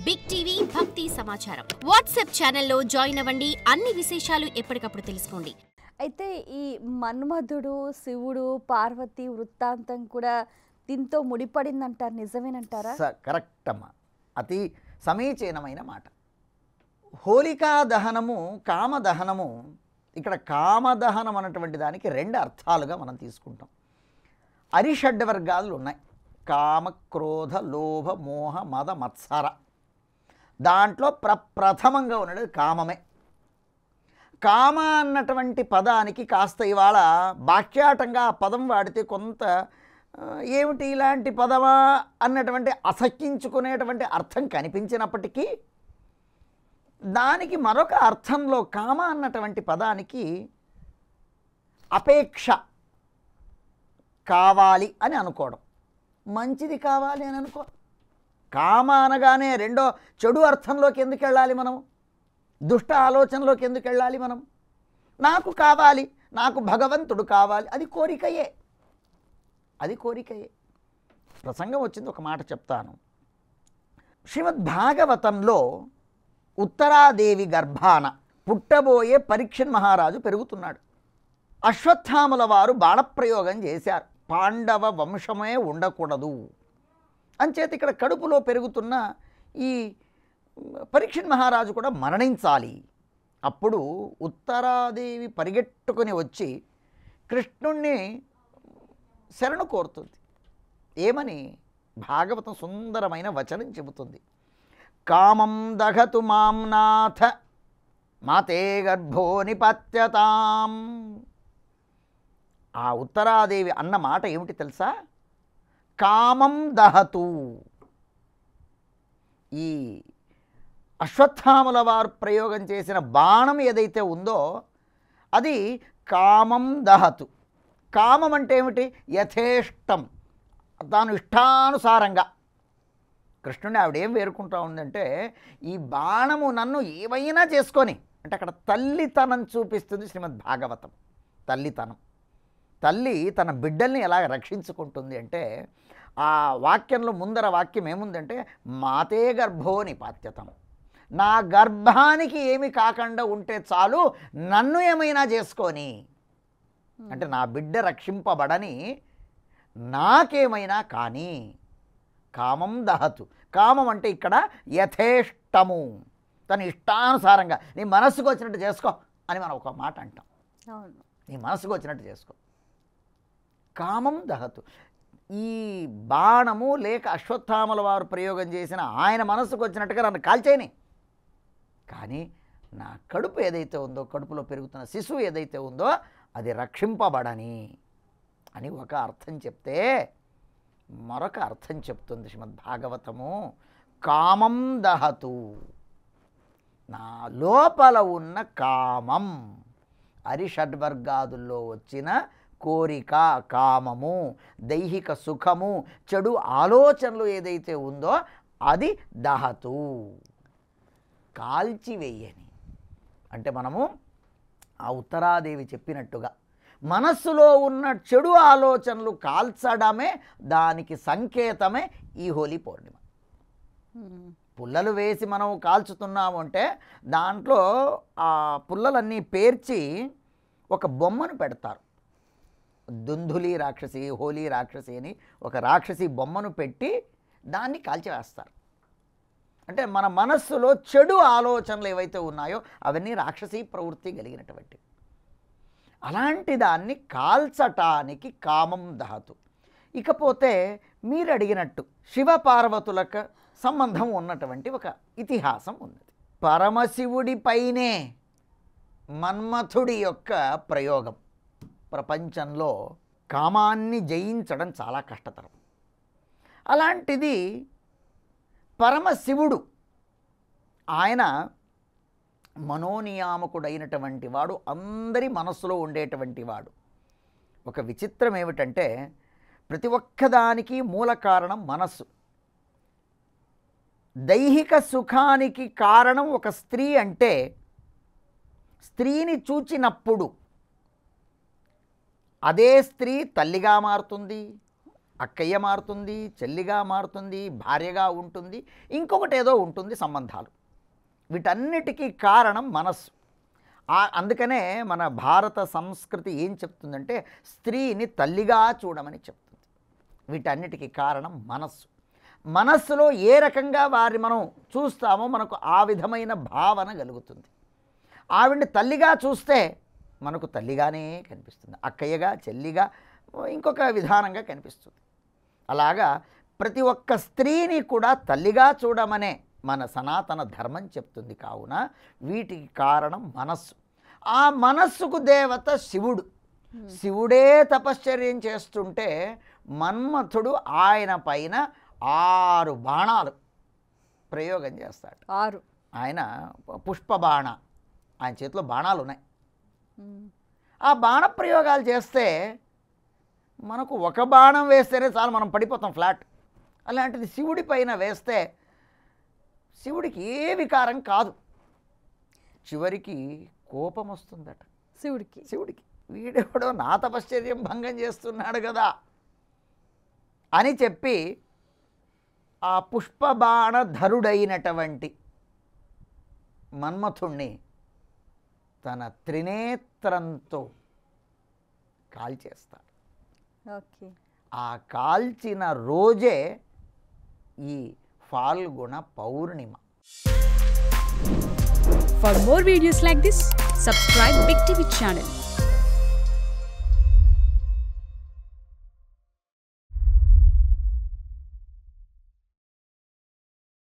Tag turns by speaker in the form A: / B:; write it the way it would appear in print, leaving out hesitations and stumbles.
A: Big TV భక్తి సమాచారం WhatsApp ఛానల్లో జాయిన్ అవ్వండి. అన్ని విశేషాలు ఎప్పటికప్పుడు తెలుసుకోండి.
B: అయితే ఈ మన్మధుడు శివుడు పార్వతి వృత్తాంతం కూడా దీంతో ముడిపడిందంటారు, నిజమేనంటారా?
C: కరెక్ట్ అమ్మా, అతి సమీచీనమైన మాట. హోలికా దహనము కామదహనము. ఇక్కడ కామదహనం అన్నటువంటి దానికి రెండు అర్థాలుగా మనం తీసుకుంటాం. అరిషడ్ వర్గాలు ఉన్నాయి: కామ, క్రోధ, లోభ, మోహ, మద, మత్సర. దాంట్లో ప్రథమంగా ఉన్నది కామమే. కామ అన్నటువంటి పదానికి కాస్త ఇవాళ వాక్యాటంగా ఆ పదం వాడితే కొంత ఏమిటి ఇలాంటి పదమా అన్నటువంటి అసహ్యించుకునేటువంటి అర్థం కనిపించినప్పటికీ దానికి మరొక అర్థంలో కామ అన్నటువంటి పదానికి అపేక్ష, కావాలి అని అనుకోవడం, మంచిది కావాలి అని అనుకో. కామ అనగానే రెండో చెడు అర్థంలోకి ఎందుకు వెళ్ళాలి మనం? దుష్ట ఆలోచనలోకి ఎందుకు వెళ్ళాలి మనం? నాకు కావాలి, నాకు భగవంతుడు కావాలి, అది కోరికయే, అది కోరికయే. ప్రసంగం వచ్చింది, ఒక మాట చెప్తాను. శ్రీమద్ భాగవతంలో ఉత్తరాదేవి గర్భాన పుట్టబోయే పరీక్షణ్ మహారాజు పెరుగుతున్నాడు. అశ్వత్థాముల వారు బాణప్రయోగం చేశారు. పాండవ వంశమే ఉండకూడదు అంచేత ఇక్కడ కడుపులో పెరుగుతున్న ఈ పరీక్షణ్ మహారాజు కూడా మరణించాలి. అప్పుడు ఉత్తరాదేవి పరిగెట్టుకుని వచ్చి కృష్ణుణ్ణి శరణు కోరుతుంది. ఏమని? భాగవతం సుందరమైన వచనం చెబుతుంది. కామం దహతు మాం నాథ మాతే గర్భో నిపత్యతాం. ఆ ఉత్తరాదేవి అన్న మాట ఏమిటి తెలుసా? కామం దహతు. ఈ అశ్వత్థాముల వారు ప్రయోగం చేసిన బాణం ఏదైతే ఉందో అది కామం దహతు. కామం అంటే ఏమిటి? యథేష్టం, తాను ఇష్టానుసారంగా. కృష్ణుని ఆవిడేం వేరుకుంటా ఉందంటే, ఈ బాణము నన్ను ఏమైనా చేసుకొని, అంటే అక్కడ తల్లితనం చూపిస్తుంది శ్రీమద్ భాగవతం. తల్లితనం. తల్లి తన బిడ్డల్ని ఎలా రక్షించుకుంటుంది అంటే, ఆ వాక్యంలో ముందర వాక్యం ఏముందంటే, మాతే గర్భో నిపాత్యతం. నా గర్భానికి ఏమి కాకుండా ఉంటే చాలు, నన్ను ఏమైనా చేసుకొని, అంటే నా బిడ్డ రక్షింపబడని, నాకేమైనా కానీ. కామం దహతు. కామం అంటే ఇక్కడ యథేష్టము, తన ఇష్టానుసారంగా నీ మనస్సుకు వచ్చినట్టు చేసుకో అని మనం ఒక మాట అంటాం. నీ మనస్సుకు వచ్చినట్టు చేసుకో. కామం దహతు. ఈ బాణము లేక అశ్వత్థాముల వారు ప్రయోగం చేసిన ఆయన మనస్సుకు వచ్చినట్టుగా నన్ను కాల్చేయని, కానీ నా కడుపు ఏదైతే ఉందో, కడుపులో పెరుగుతున్న శిశువు ఏదైతే ఉందో అది రక్షింపబడని అని ఒక అర్థం చెప్తే, మరొక అర్థం చెప్తుంది శ్రీమద్ భాగవతము. కామం దహతు. నా లోపల ఉన్న కామం, అరిషడ్వర్గాదుల్లో వచ్చిన కోరిక, కామము, దైహిక సుఖము, చెడు ఆలోచనలు ఏదైతే ఉందో అది దహతు, కాల్చివేయని. అంటే మనము ఆ ఉత్తరాదేవి చెప్పినట్టుగా మనస్సులో ఉన్న చెడు ఆలోచనలు కాల్చడమే దానికి సంకేతమే ఈ హోలీ పౌర్ణిమ. పుల్లలు వేసి మనం కాల్చుతున్నాము అంటే దాంట్లో ఆ పుల్లలన్నీ పేర్చి ఒక బొమ్మను పెడతారు. దుందులి రాక్షసి, హోలీ రాక్షసి అని ఒక రాక్షసి బొమ్మను పెట్టి దాన్ని కాల్చివేస్తారు. అంటే మన మనస్సులో చెడు ఆలోచనలు ఏవైతే ఉన్నాయో అవన్నీ రాక్షసీ ప్రవృత్తి కలిగినటువంటివి. అలాంటి దాన్ని కాల్చటానికి కామం దహతు. ఇకపోతే మీరు అడిగినట్టు శివపార్వతులకు సంబంధం ఉన్నటువంటి ఒక ఇతిహాసం ఉన్నది. పరమశివుడిపైనే మన్మథుడి యొక్క ప్రయోగం. ప్రపంచంలో కామాన్ని జయించడం చాలా కష్టతరం. అలాంటిది పరమశివుడు, ఆయన మనోనియామకుడైనటువంటి వాడు, అందరి మనస్సులో ఉండేటువంటి వాడు. ఒక విచిత్రం ఏమిటంటే, ప్రతి ఒక్కదానికి మూల కారణం మనస్సు. దైహిక సుఖానికి కారణం ఒక స్త్రీ అంటే, స్త్రీని చూచినప్పుడు అదే స్త్రీ తల్లిగా మారుతుంది, అక్కయ్య మారుతుంది, చెల్లిగా మారుతుంది, భార్యగా ఉంటుంది, ఇంకొకటి ఏదో ఉంటుంది సంబంధాలు. వీటన్నిటికీ కారణం మనస్సు. అందుకనే మన భారత సంస్కృతి ఏం చెప్తుందంటే స్త్రీని తల్లిగా చూడమని చెప్తుంది. వీటన్నిటికీ కారణం మనస్సు. మనస్సులో ఏ రకంగా వారిని మనం చూస్తామో మనకు ఆ విధమైన భావన కలుగుతుంది. ఆవిడ్ని తల్లిగా చూస్తే మనకు తల్లిగానే కనిపిస్తుంది, అక్కయ్యగా, చెల్లిగా, ఇంకొక విధానంగా కనిపిస్తుంది. అలాగా ప్రతి ఒక్క స్త్రీని కూడా తల్లిగా చూడమనే మన సనాతన ధర్మం చెప్తుంది. కావున వీటికి కారణం మనస్సు. ఆ మనస్సుకు దేవత శివుడు. శివుడే తపశ్చర్యం చేస్తుంటే మన్మథుడు ఆయన పైన 6 బాణాలు ప్రయోగం చేస్తాడు.
B: 6
C: ఆయన పుష్పబాణ, ఆయన చేతిలో బాణాలు ఉన్నాయి. ఆ బాణ ప్రయోగాలు చేస్తే మనకు ఒక బాణం వేస్తేనే చాలు, మనం పడిపోతాం ఫ్లాట్. అలాంటిది శివుడి పైన వేస్తే శివుడికి ఏ వికారం కాదు, చివరికి కోపం వస్తుందట శివుడికి. వీడెవడో నా తపశ్చర్యం భంగం చేస్తున్నాడు కదా అని చెప్పి ఆ పుష్పబాణధరుడైనటువంటి మన్మథుణ్ణి తన త్రినేత్రంతో కాల్చేస్తాడు. ఆ కాల్చిన రోజే ఈ ఫాల్గుణ పౌర్ణిమ.
D: For more videos like this, subscribe Big TV channel.